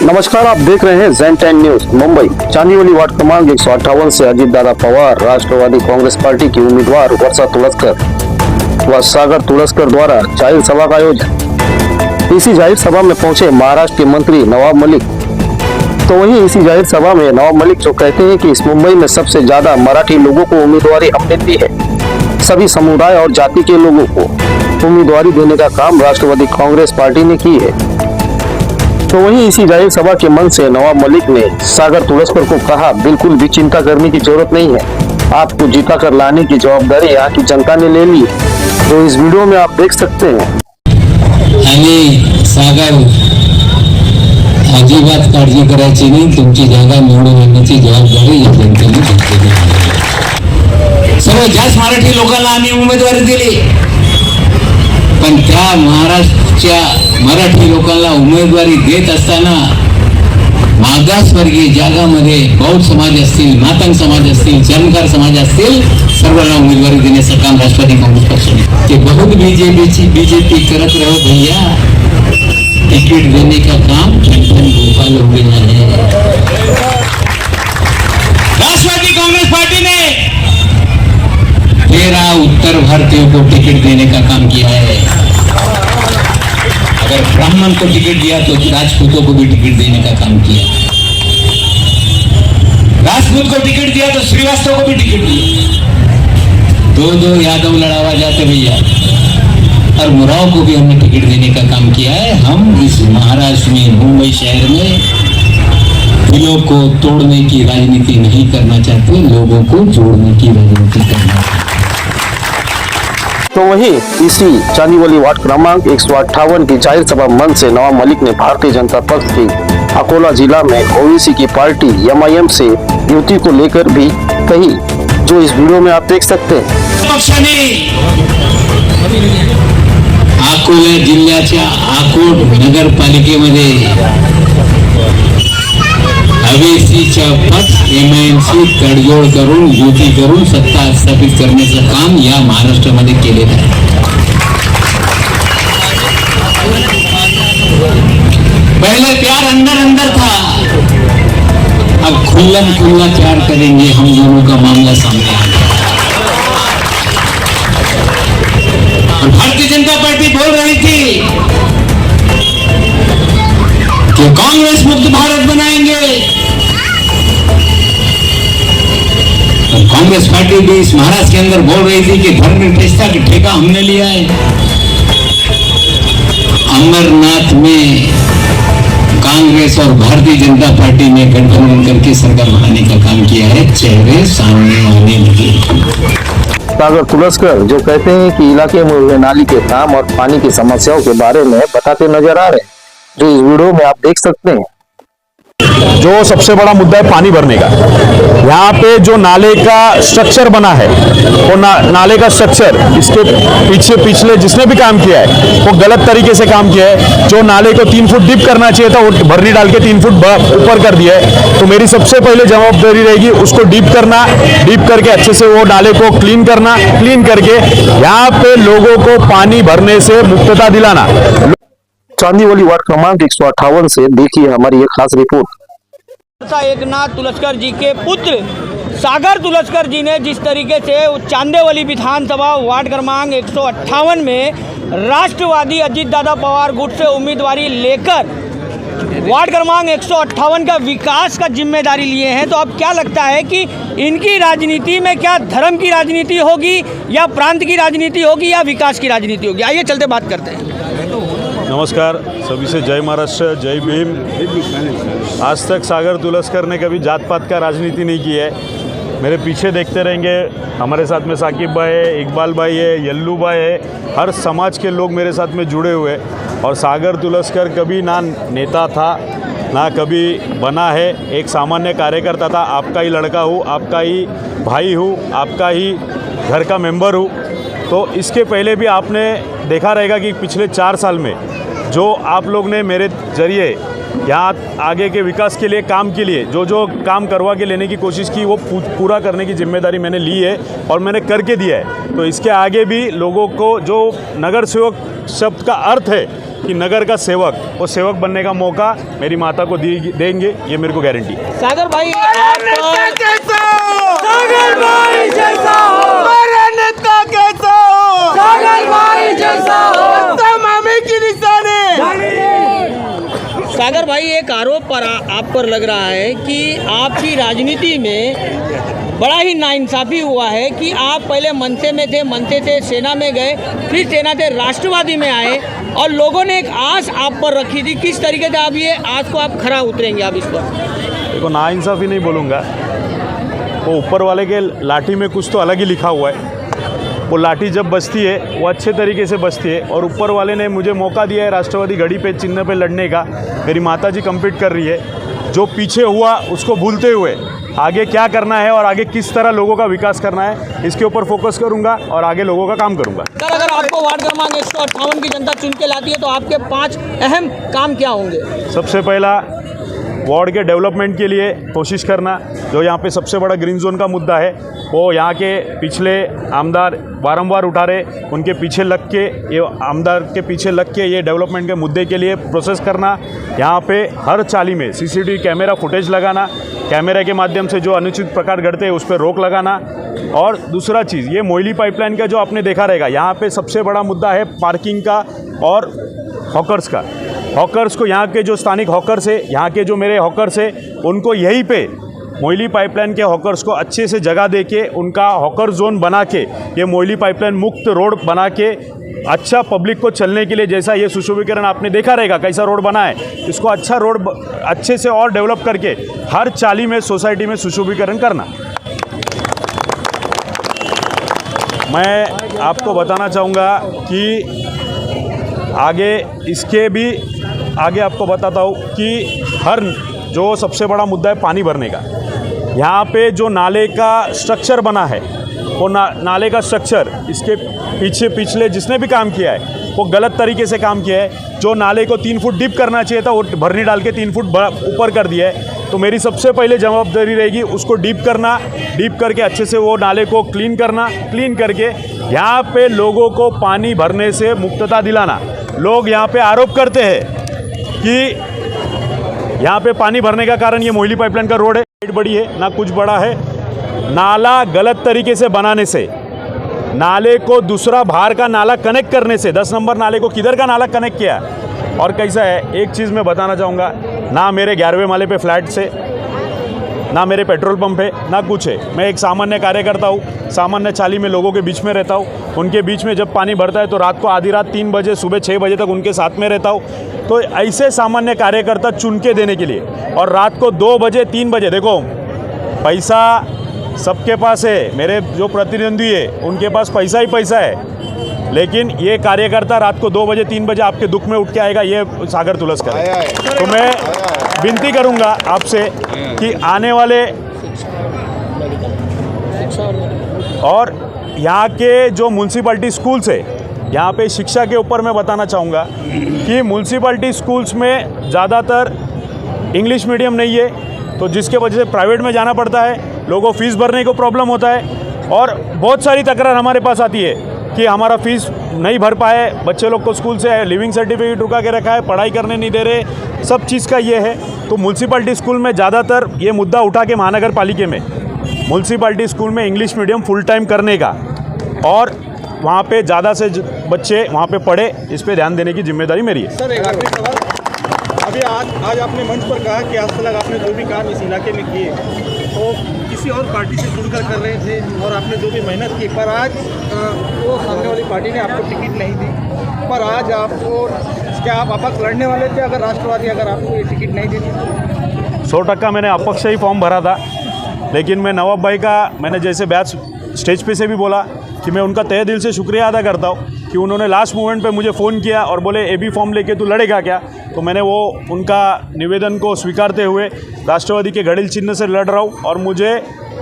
नमस्कार, आप देख रहे हैं ज़ेन10 न्यूज। मुंबई चांदीवली वार्ड क्रमांक 158 से अजीत दादा पवार राष्ट्रवादी कांग्रेस पार्टी की उम्मीदवार वर्षा तुलस्कर व सागर तुलस्कर द्वारा जाहिर सभा का आयोजन। इसी जाहिर सभा में पहुंचे महाराष्ट्र के मंत्री नवाब मलिक। तो वहीं इसी जाहिर सभा में नवाब मलिक जो कहते हैं कि इस मुंबई में सबसे ज्यादा मराठी लोगों को उम्मीदवारी हमने दी है। सभी समुदाय और जाति के लोगों को उम्मीदवारी देने का काम राष्ट्रवादी कांग्रेस पार्टी ने की है। तो वहीं इसी जाहिर सभा के मंच से नवाब मलिक ने सागर तुलस्कर को कहा, बिल्कुल भी चिंता करने की जरूरत नहीं है, आपको जीता कर लाने की जवाबदारी यहाँ की जनता ने ले ली। तो इस वीडियो में आप देख सकते हैं। आणि सागर अजिबात काळजी करायची नाही, तुमची जागा निवडून आणण्याची जबाबदारी या जनतेने घेतलेली आहे। सर्व जास्त मराठी लोकांना आम्ही उमेदवारी दिली, पण त्या महाराष्ट्राच्या मराठी लोकांना उमेदवारी देत असताना मागासवर्गीय जागामध्ये बौद्ध समाज असतील, मातंग समाज असतील, चरणकार समाज असतील, सर्वांना उमेदवारी देण्याचं काम राष्ट्रवादी काँग्रेस पक्षाने ते बहुत बीजेपी करत रहो भैया, टिकट देने का काम कंचन गोपाल हो गया है। राष्ट्रवादी कांग्रेस पार्टी ने 13 उत्तर भारतीयों को टिकट देने का काम किया है। अगर ब्राह्मण को टिकट दिया तो राजपूतों को भी टिकट देने का काम किया। राजपूत को टिकट दिया तो श्रीवास्तव को भी टिकट दिया। दो यादव लड़ावा जाते भैया, और मुराव को भी हमने टिकट देने का काम किया है। हम इस महाराष्ट्र में, मुंबई शहर में दिलों को तोड़ने की राजनीति नहीं करना चाहते, लोगों को जोड़ने की राजनीति करना चाहते। तो वहीं इसी चांदीवली वार्ड क्रमांक 158 की जाहिर सभा मंच से नवाब मलिक ने भारतीय जनता पक्ष की अकोला जिला में ओवैसी की पार्टी MIM से युति को लेकर भी कही, जो इस वीडियो में आप देख सकते हैं। पक्षाने अकोला जिल्ह्याच्या अकोट नगरपालिकेमध्ये ओवैसीच्या पक्ष MIMशी तडजोड करून युती करून सत्ता स्थापित करण्याचं काम या महाराष्ट्रामध्ये केलेलं आहे। पहले प्यार अंदर था, अब खुल्लम खुल्ला प्यार करेंगे, हम दोनों का मामला सामने आ गया। और भारतीय जनता पार्टी बोल रही थी कि कांग्रेस मुक्त भारत बनाएंगे, कांग्रेस पार्टी भी इस महाराष्ट्र के अंदर बोल रही थी कि धर्मनिरपेक्षता की ठेका हमने लिया है। अमरनाथ में कांग्रेस और भारतीय जनता पार्टी ने गठबंधन करके सरकार बनाने का काम किया है, चेहरे सामने आने लगे। सागर तुलस्कर जो कहते हैं कि इलाके में हुए नाली के काम और पानी की समस्याओं के बारे में बताते नजर आ रहे हैं, जो इस वीडियो में आप देख सकते हैं। जो सबसे बड़ा मुद्दा है पानी भरने का। यहाँ पे जो नाले का स्ट्रक्चर बना है, वो नाले का स्ट्रक्चर इसके पिछले जिसने भी काम किया है वो गलत तरीके से काम किया है। जो नाले को 3 फुट डीप करना चाहिए था, वो भरनी डाल के 3 फुट ऊपर कर दिया है। तो मेरी सबसे पहले जवाबदारी रहेगी उसको डीप करना, डीप करके अच्छे से वो नाले को क्लीन करना, क्लीन करके यहाँ पे लोगों को पानी भरने से मुक्तता दिलाना। चांदीवली वार्ड क्रमांक 158 से देखिए हमारी एक खास रिपोर्ट। एकनाथ तुलस्कर जी के पुत्र सागर तुलस्कर जी ने जिस तरीके से चांदीवली विधानसभा वार्ड क्रमांक 158 में राष्ट्रवादी अजीत दादा पवार गुट से उम्मीदवारी लेकर वार्ड क्रमांक 158 का विकास का जिम्मेदारी लिए हैं, तो अब क्या लगता है कि इनकी राजनीति में क्या धर्म की राजनीति होगी या प्रांत की राजनीति होगी या विकास की राजनीति होगी? आइए चलते बात करते हैं। नमस्कार, सभी से जय महाराष्ट्र, जय भीम। आज तक सागर तुलस्कर ने कभी जात पात का राजनीति नहीं की है। मेरे पीछे देखते रहेंगे, हमारे साथ में साकिब भाई है, इकबाल भाई है, यल्लू भाई है, हर समाज के लोग मेरे साथ में जुड़े हुए। और सागर तुलस्कर कभी ना नेता था ना कभी बना है, एक सामान्य कार्यकर्ता था। आपका ही लड़का हूँ, आपका ही भाई हूँ, आपका ही घर का मेंबर हूँ। तो इसके पहले भी आपने देखा रहेगा कि पिछले 4 साल में जो आप लोग ने मेरे जरिए यहाँ आगे के विकास के लिए काम के लिए जो काम करवा के लेने की कोशिश की, वो पूरा करने की जिम्मेदारी मैंने ली है और मैंने करके दिया है। तो इसके आगे भी लोगों को जो नगर सेवक शब्द का अर्थ है कि नगर का सेवक, वो सेवक बनने का मौका मेरी माता को देंगे, ये मेरे को गारंटी है। सागर भाई सागर भाई एक आरोप पर आप पर लग रहा है कि आपकी राजनीति में बड़ा ही नाइंसाफ़ी हुआ है कि आप पहले मनसे में थे, मनसे से सेना में गए, फिर सेना से राष्ट्रवादी में आए और लोगों ने एक आस आप पर रखी थी। किस तरीके से आप ये आस को आप खरा उतरेंगे आप इस पर? देखो, नाइंसाफ़ी नहीं बोलूँगा, वो ऊपर वाले के लाठी में कुछ तो अलग ही लिखा हुआ है। वो लाठी जब बजती है वो अच्छे तरीके से बजती है, और ऊपर वाले ने मुझे मौका दिया है राष्ट्रवादी घड़ी पे चिन्ह पे लड़ने का। मेरी माताजी कम्पीट कर रही है। जो पीछे हुआ उसको भूलते हुए आगे क्या करना है और आगे किस तरह लोगों का विकास करना है, इसके ऊपर फोकस करूंगा और आगे लोगों का काम करूंगा। सर, अगर आपको वार्ड क्रमांक 158 की जनता चुन के लाती है तो आपके 5 अहम काम क्या होंगे? सबसे पहला, वार्ड के डेवलपमेंट के लिए कोशिश करना। जो यहाँ पे सबसे बड़ा ग्रीन जोन का मुद्दा है, वो यहाँ के पिछले आमदार बारंबार उठा रहे, उनके पीछे लग के, ये आमदार के पीछे लग के ये डेवलपमेंट के मुद्दे के लिए प्रोसेस करना। यहाँ पे हर चाली में सीसीटीवी कैमरा फुटेज लगाना, कैमरे के माध्यम से जो अनुचित प्रकार घटते हैं उस पर रोक लगाना। और दूसरा चीज़, ये मोइली पाइपलाइन का जो आपने देखा रहेगा, यहाँ पे सबसे बड़ा मुद्दा है पार्किंग का और हॉकर्स का। हॉकर्स को, यहाँ के जो स्थानिक हॉकर्स है, यहाँ के जो मेरे हॉकर्स है, उनको यहीं पे मोइली पाइपलाइन के हॉकर्स को अच्छे से जगह दे के, उनका हॉकर जोन बना के, ये मोइली पाइपलाइन मुक्त रोड बना के, अच्छा पब्लिक को चलने के लिए, जैसा ये सुशोभीकरण आपने देखा रहेगा कैसा रोड बना है, इसको अच्छा रोड अच्छे से और डेवलप करके हर चाली में सोसाइटी में सुशोभीकरण करना। मैं आपको बताना चाहूँगा कि आगे इसके भी आगे आपको बताता हूँ कि हर जो सबसे बड़ा मुद्दा है पानी भरने का, यहाँ पे जो नाले का स्ट्रक्चर बना है, वो नाले का स्ट्रक्चर, इसके पिछले जिसने भी काम किया है वो गलत तरीके से काम किया है। जो नाले को 3 फुट डीप करना चाहिए था, वो भरनी डाल के 3 फुट ऊपर कर दिया है। तो मेरी सबसे पहले जवाबदारी रहेगी उसको डीप करना, डीप करके अच्छे से वो नाले को क्लीन करना, क्लीन करके यहाँ पे लोगों को पानी भरने से मुक्तता दिलाना। लोग यहाँ पे आरोप करते हैं कि यहाँ पे पानी भरने का कारण ये मोइली पाइपलाइन का रोड है, बड़ी है ना कुछ बड़ा है। नाला गलत तरीके से बनाने से, नाले को दूसरा बाहर का नाला कनेक्ट करने से, 10 नंबर नाले को किधर का नाला कनेक्ट किया और कैसा है, एक चीज़ मैं बताना चाहूँगा, ना मेरे 11वें माले पे फ्लैट से, ना मेरे पेट्रोल पंप है, ना कुछ है। मैं एक सामान्य कार्यकर्ता हूँ, सामान्य चाली में लोगों के बीच में रहता हूँ। उनके बीच में जब पानी भरता है तो रात को आधी रात 3 बजे, सुबह 6 बजे तक उनके साथ में रहता हूँ। तो ऐसे सामान्य कार्यकर्ता चुन के देने के लिए, और रात को 2 बजे 3 बजे, देखो पैसा सबके पास है, मेरे जो प्रतिद्वंदी है उनके पास पैसा ही पैसा है, लेकिन ये कार्यकर्ता रात को 2 बजे 3 बजे आपके दुख में उठ के आएगा, ये सागर तुलस्कर है। तो मैं विनती करूंगा आपसे कि आने वाले, और यहाँ के जो म्यूनसिपैलिटी स्कूल्स है, यहाँ पे शिक्षा के ऊपर मैं बताना चाहूँगा कि म्यूनसिपैलिटी स्कूल्स में ज़्यादातर इंग्लिश मीडियम नहीं है, तो जिसके वजह से प्राइवेट में जाना पड़ता है, लोगों को फ़ीस भरने को प्रॉब्लम होता है। और बहुत सारी तकरार हमारे पास आती है कि हमारा फ़ीस नहीं भर पाए, बच्चे लोग को स्कूल से लिविंग सर्टिफिकेट रुका के रखा है, पढ़ाई करने नहीं दे रहे, सब चीज़ का ये है। तो म्यूनसिपैलिटी स्कूल में ज़्यादातर ये मुद्दा उठा के महानगर पालिका में म्यूनसिपैलिटी स्कूल में इंग्लिश मीडियम फुल टाइम करने का, और वहाँ पे ज़्यादा से बच्चे वहाँ पे पढ़े, इस पे ध्यान देने की जिम्मेदारी मेरी है। सर, एक आखिरी सवाल, अभी आज आपने मंच पर कहा कि आज तक आपने जो भी काम इस इलाके में किए तो किसी और पार्टी से जुड़कर कर रहे थे, और आपने जो भी मेहनत की, पर आज वो सामने वाली पार्टी ने आपको टिकट नहीं दी, पर आज आपको, क्या आप अपक्ष लड़ने वाले थे अगर राष्ट्रवादी अगर आपको ये टिकट नहीं देती? 100% मैंने अपक्ष ही फॉर्म भरा था, लेकिन मैं नवाब भाई का, मैंने जैसे बैच स्टेज पे से भी बोला कि मैं उनका तहे दिल से शुक्रिया अदा करता हूँ कि उन्होंने लास्ट मोमेंट पे मुझे फ़ोन किया और बोले AB फॉर्म लेके तू लड़ेगा क्या। तो मैंने वो उनका निवेदन को स्वीकारते हुए राष्ट्रवादी के घड़िल चिन्ह से लड़ रहा हूँ, और मुझे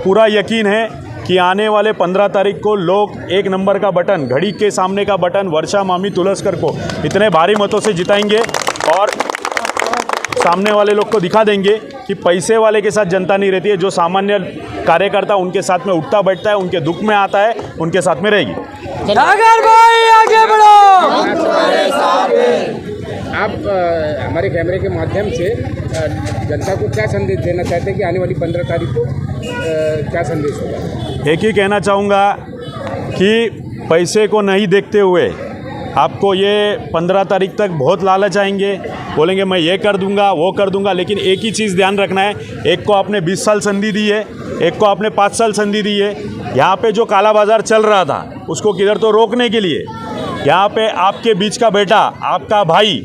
पूरा यकीन है कि आने वाले 15 तारीख को लोग 1 नंबर का बटन, घड़ी के सामने का बटन वर्षा मामी तुलस्कर को इतने भारी मतों से जिताएंगे, और सामने वाले लोग को दिखा देंगे कि पैसे वाले के साथ जनता नहीं रहती है, जो सामान्य कार्यकर्ता उनके साथ में उठता बैठता है, उनके दुख में आता है, उनके साथ में रहेगी। सागर भाई आगे बढ़ो। आप हमारे कैमरे के माध्यम से जनता को क्या संदेश देना चाहते हैं कि आने वाली 15 तारीख को क्या संदेश होगा? एक ही कहना चाहूँगा कि पैसे को नहीं देखते हुए आपको ये 15 तारीख तक बहुत लालच आएंगे, बोलेंगे मैं ये कर दूंगा वो कर दूंगा, लेकिन एक ही चीज़ ध्यान रखना है, एक को आपने 20 साल संधि दी है, एक को आपने 5 साल संधि दी है। यहाँ पे जो काला बाजार चल रहा था उसको किधर तो रोकने के लिए यहाँ पे आपके बीच का बेटा, आपका भाई,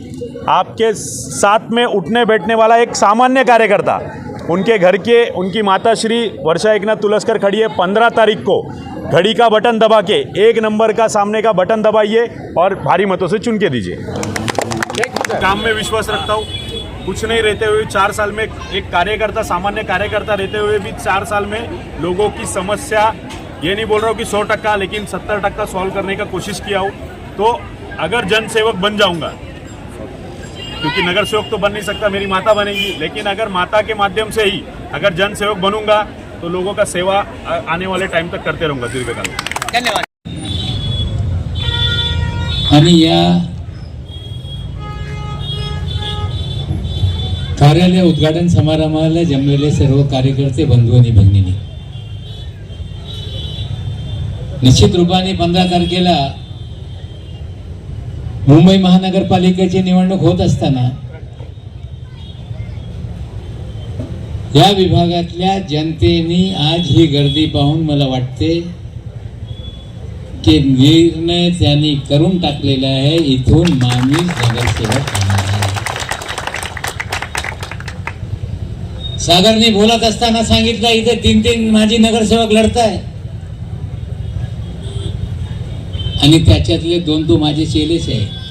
आपके साथ में उठने बैठने वाला एक सामान्य कार्यकर्ता, उनके घर के उनकी माता श्री वर्षा एकनाथ तुलस्कर खड़ी है। 15 तारीख को घड़ी का बटन दबा के 1 नंबर का सामने का बटन दबाइए और भारी मतों से चुन के दीजिए। काम में विश्वास रखता हूँ, कुछ नहीं रहते हुए 4 साल में एक कार्यकर्ता, सामान्य कार्यकर्ता रहते हुए भी 4 साल में लोगों की समस्या, ये नहीं बोल रहा हूँ कि 100%, लेकिन 70% सॉल्व करने का कोशिश किया हूँ। तो अगर जन सेवक बन जाऊँगा, क्योंकि नगर सेवक तो बन नहीं सकता, मेरी माता बनेगी, लेकिन अगर माता के माध्यम से ही अगर जन सेवक बनूंगा तो लोगों का सेवा आने वाले टाइम तक करते रहूंगा दीर्घकाल। धन्यवाद. आणि या कार्यालय उद्घाटन समारंभाला जमलेले सर्व कार्यकर्ते, बंधू आणि भगिनी, निश्चित रूपाने 15 तारखेला मुंबई महानगरपालिकेची निवडणूक होत असताना या विभागातल्या जनतेने आज ही गर्दी पाहून मला वाटते की निर्णय त्यांनी करून टाकलेला आहे, इथून माणूस नगरसेवक होणार आहे. सागरने बोलत असताना सांगितलं इथे 3 माजी नगरसेवक लढताय आणि त्याच्यातले 2 तो माझे चेलेच आहे.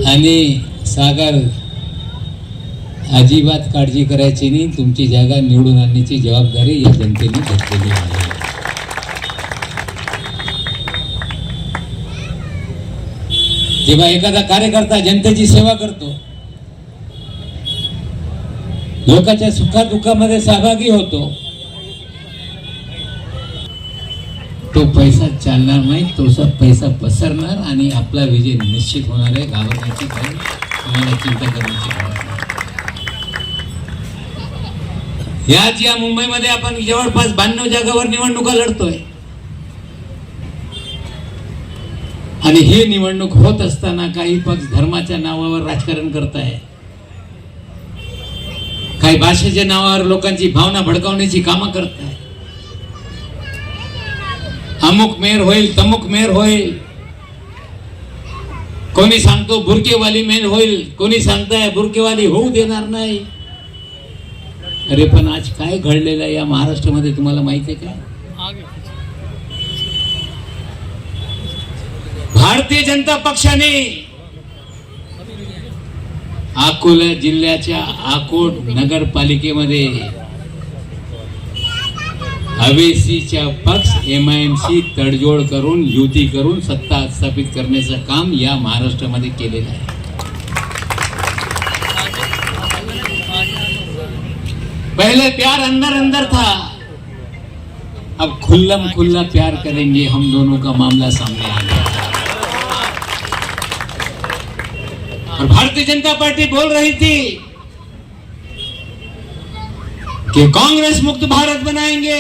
आणि सागर, अजिबात काळजी करायची नाही, तुमची जागा निवडून आणण्याची जबाबदारी या जनतेने घेतलेली आहे. जेव्हा एखादा कार्यकर्ता जनतेची सेवा करतो, लोकांच्या सुखादुःखामध्ये सहभागी होतो, तो पैसा चालणार नाही, तो पैसा पसरणार आणि आपला विजय निश्चित होणार आहे. घाबरण्याची काही तुम्हाला चिंता करण्याची गरज नाही. या मुंबईमध्ये आपण जवळपास 92 जागावर निवडणुका लढतोय आणि ही निवडणूक होत असताना काही पक्ष धर्माच्या नावावर राजकारण करताय, काही भाषेच्या नावावर लोकांची भावना भडकावण्याची कामं करताय. अमुक मेयर होईल, तमुक मेयर होईल, कोणी सांगतो बुरकेवाली मेयर होईल, कोणी सांगताय बुरकेवाली होऊ देणार नाही. अरे पण आज काय घडलेलं आहे या महाराष्ट्रामध्ये तुम्हाला माहिती आहे का? भारतीय जनता पक्षाने अकोला जिल्ह्याच्या अकोट नगरपालिकेमध्ये अवेसीच्या पक्ष MIMC तडजोड करून, युती करून सत्ता स्थापित करण्याचं काम या महाराष्ट्रामध्ये केलेलं आहे. पहले प्यार अंदर अंदर था, अब खुल्लम खुल्ला प्यार करेंगे, हम दोनों का मामला सामने आ गया. और भारतीय जनता पार्टी बोल रही थी कि कांग्रेस मुक्त भारत बनाएंगे,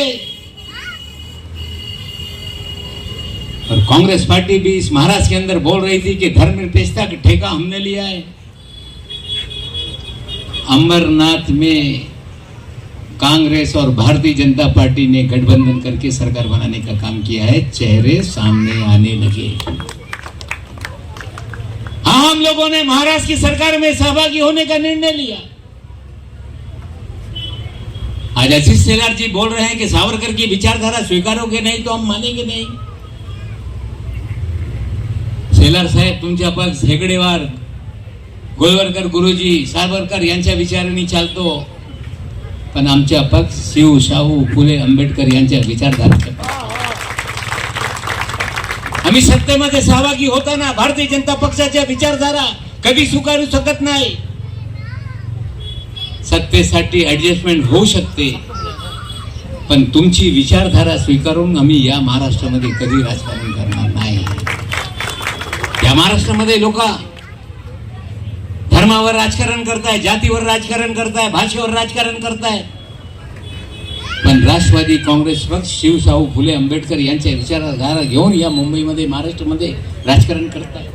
और कांग्रेस पार्टी भी इस महाराष्ट्र के अंदर बोल रही थी कि धर्मनिरपेक्षता का ठेका हमने लिया है. अमरनाथ में कांग्रेस और भारतीय जनता पार्टी ने गठबंधन करके सरकार बनाने का काम किया है. चेहरे सामने आने लगे. हाँ, हम लोगों ने महाराष्ट्र की सरकार में सहभागी होने का निर्णय लिया. आज आशीष शेलार जी बोल रहे हैं कि सावरकर की विचारधारा स्वीकारोगे नहीं तो हम मानेंगे नहीं. शेलार साहेब, तुमच्या पक्ष हेगडेवार, गोलवरकर गुरुजी, सावरकर यांच्या विचारांनी चालतो, पण आमच्या पक्ष शिव, शाहू, फुले, आंबेडकर यांच्या विचारधारेचा. आम्ही सत्तेमध्ये सहभागी होताना भारतीय जनता पक्षाच्या विचारधारा कधी स्वीकारू शकत नाही. सत्तेसाठी ऍडजस्टमेंट होऊ शकते, पण तुमची विचारधारा स्वीकारून आम्ही या महाराष्ट्रामध्ये कधी राजकारण करणार नाही. या महाराष्ट्रामध्ये लोक धर्मावर राजकारण करताय, जातीवर राजकारण करताय, भाषेवर राजकारण करताय. पण राष्ट्रवादी काँग्रेस पक्ष शिवशाहू फुले आंबेडकर यांच्या विचारधारा घेऊन या मुंबईमध्ये महाराष्ट्रामध्ये राजकारण करताय.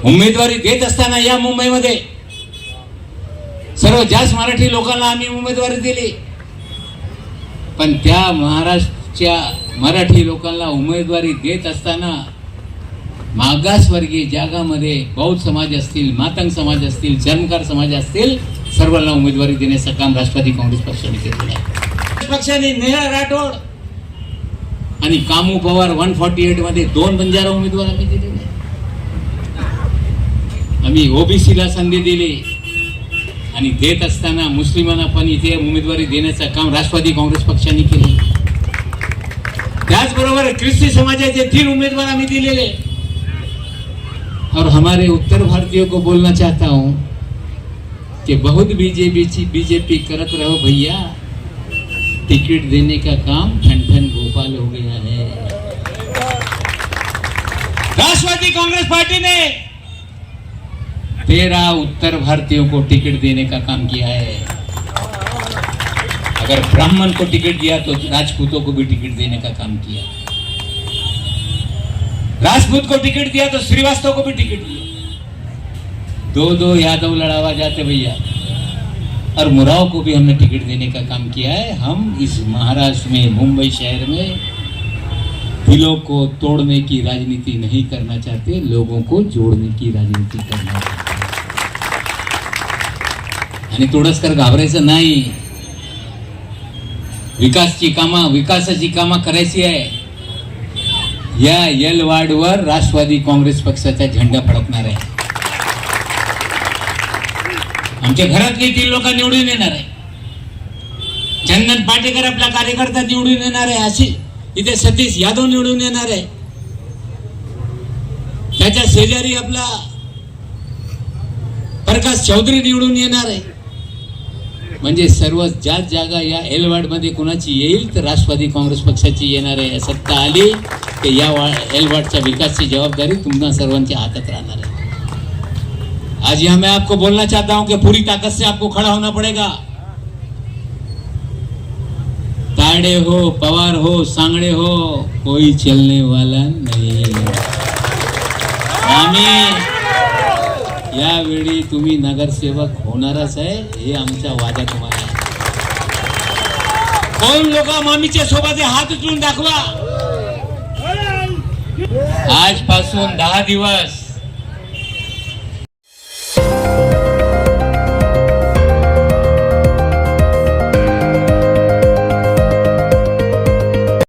उमेदवारी देत असताना या मुंबईमध्ये सर्व जास्त मराठी लोकांना आम्ही उमेदवारी दिली. पण त्या महाराष्ट्राच्या मराठी लोकांना उमेदवारी देत असताना मागासवर्गीय जागामध्ये बौद्ध समाज असतील, मातंग समाज असतील, चर्मकार समाज असतील, सर्वांना उमेदवारी देण्याचं काम राष्ट्रवादी काँग्रेस पक्षाने केलेलं आहे. पक्षाने नेहा राठोड आणि कामू पवार 148 मध्ये 2 बंजारा उमेदवार आम्ही दिलेले. आम्ही ओबीसीला संधी दिली आणि देत असताना मुस्लिमांना पण इथे उमेदवारी देण्याचं काम राष्ट्रवादी काँग्रेस पक्षाने केले. त्याचबरोबर ख्रिस्ती समाजाचे 3 उमेदवार आम्ही दिलेले. और हमारे उत्तर भारतीयों को बोलना चाहता हूं कि बहुत बीजेपी करत रहो भैया, टिकट देने का काम ठन भोपाल हो गया है. राष्ट्रवादी कांग्रेस पार्टी ने 13 उत्तर भारतीयों को टिकट देने का काम किया है. अगर ब्राह्मण को टिकट दिया तो राजपूतों को भी टिकट देने का काम किया. राजपूत को टिकट दिया तो श्रीवास्तव को भी टिकट दिया. 2-2 यादव लड़ावा जाते भैया. और मुराव को भी हमने टिकट देने का काम किया है. हम इस महाराष्ट्र में, मुंबई शहर में दिलों को तोड़ने की राजनीति नहीं करना चाहते, लोगों को जोड़ने की राजनीति करना चाहते. आणि तुळसकर घाबरायचं नाही. विकासाची कामं करायची आहे. या येलवाडवर राष्ट्रवादी काँग्रेस पक्षाचा झेंडा फडकणार आहे. आमच्या घरातली 3 लोक निवडून येणार आहे. चंदन पाटेकर आपला कार्यकर्ता निवडून येणार आहे. अशी इथे सतीश यादव निवडून येणार आहे. त्याच्या शेजारी आपला प्रकाश चौधरी निवडून येणार आहे. म्हणजे सर्व ज्या जागा या एलवाड मध्ये कोणाची येईल तर राष्ट्रवादी काँग्रेस पक्षाची येणार आहे. सत्ता आली कि या एलवाडच्या विकासची जवाबदारी तुम्हारा सर्वांच्या हातात राहणार है. आज यहाँ मैं आपको बोलना चाहता हूं कि पूरी ताकत से आपको खड़ा होना पड़ेगा. ताड़े हो, पवार हो, सांगड़े हो, कोई चलने वाला नहीं. आम्ही यावेळी तुम्ही नगरसेवक होणारच आहे, हे आमचा वादा तुम्हाला आहे. कोण लोक मामीच्या सोबत हात उचलून दाखवा. आजपासून 10 दिवस